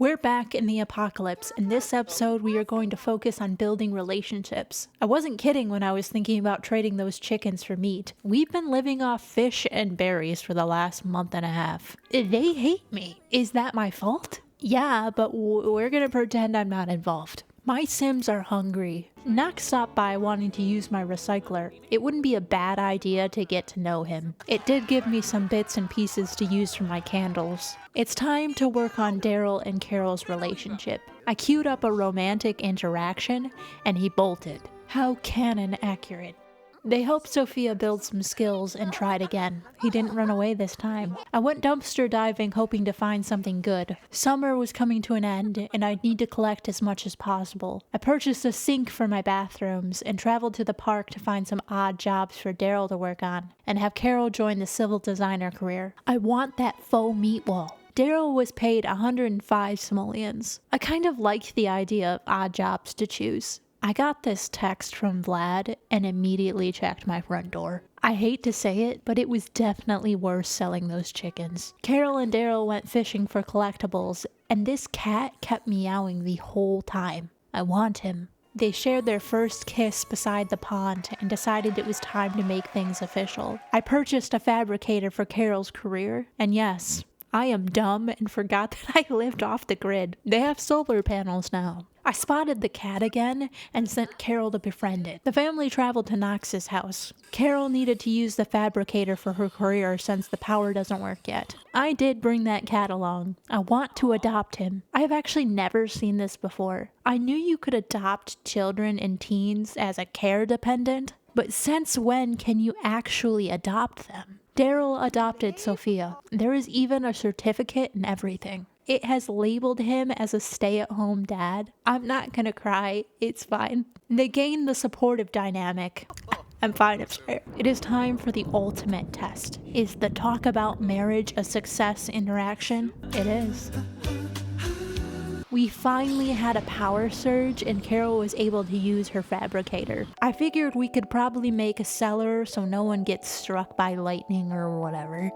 We're back in the apocalypse. In this episode, we are going to focus on building relationships. I wasn't kidding when I was thinking about trading those chickens for meat. We've been living off fish and berries for the last month and a half. They hate me. Is that my fault? Yeah, but we're gonna pretend I'm not involved. My Sims are hungry. Knox stopped by wanting to use my recycler. It wouldn't be a bad idea to get to know him. It did give me some bits and pieces to use for my candles. It's time to work on Daryl and Carol's relationship. I queued up a romantic interaction, and he bolted. How canon accurate. They helped Sophia build some skills and tried again. He didn't run away this time. I went dumpster diving hoping to find something good. Summer was coming to an end and I'd need to collect as much as possible. I purchased a sink for my bathrooms and traveled to the park to find some odd jobs for Daryl to work on and have Carol join the civil designer career. I want that faux meat wall. Daryl was paid 105 simoleons. I kind of liked the idea of odd jobs to choose. I got this text from Vlad and immediately checked my front door. I hate to say it, but it was definitely worth selling those chickens. Carol and Daryl went fishing for collectibles, and this cat kept meowing the whole time. I want him. They shared their first kiss beside the pond and decided it was time to make things official. I purchased a fabricator for Carol's career, and yes, I am dumb and forgot that I lived off the grid. They have solar panels now. I spotted the cat again and sent Carol to befriend it. The family traveled to Knox's house. Carol needed to use the fabricator for her career since the power doesn't work yet. I did bring that cat along. I want to adopt him. I have actually never seen this before. I knew you could adopt children and teens as a care dependent, but since when can you actually adopt them? Daryl adopted Sophia. There is even a certificate and everything. It has labeled him as a stay-at-home dad. I'm not gonna cry, it's fine. They gained the supportive dynamic. I'm fine, I'm sorry. It is time for the ultimate test. Is the talk about marriage a success interaction? It is. We finally had a power surge and Carol was able to use her fabricator. I figured we could probably make a cellar so no one gets struck by lightning or whatever.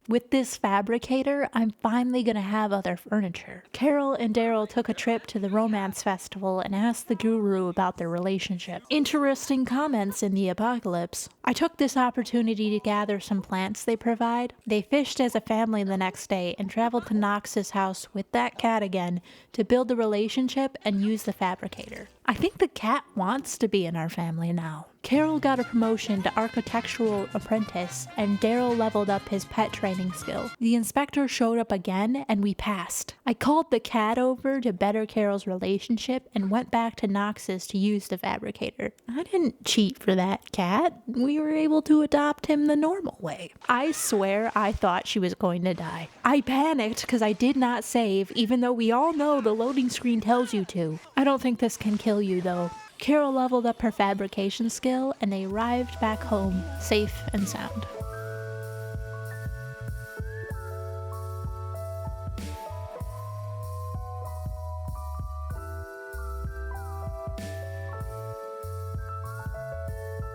With this fabricator, I'm finally gonna have other furniture. Carol and Daryl took a trip to the romance festival and asked the guru about their relationship. Interesting comments in the apocalypse. I took this opportunity to gather some plants they provide. They fished as a family the next day and traveled to Knox's house with that cat again to build the relationship and use the fabricator. I think the cat wants to be in our family now. Carol got a promotion to architectural apprentice, and Daryl leveled up his pet training skill. The inspector showed up again, and we passed. I called the cat over to better Carol's relationship and went back to Knox's to use the fabricator. I didn't cheat for that cat. We were able to adopt him the normal way. I swear I thought she was going to die. I panicked because I did not save, even though we all know the loading screen tells you to. I don't think this can kill you though. Carol leveled up her fabrication skill and they arrived back home, safe and sound.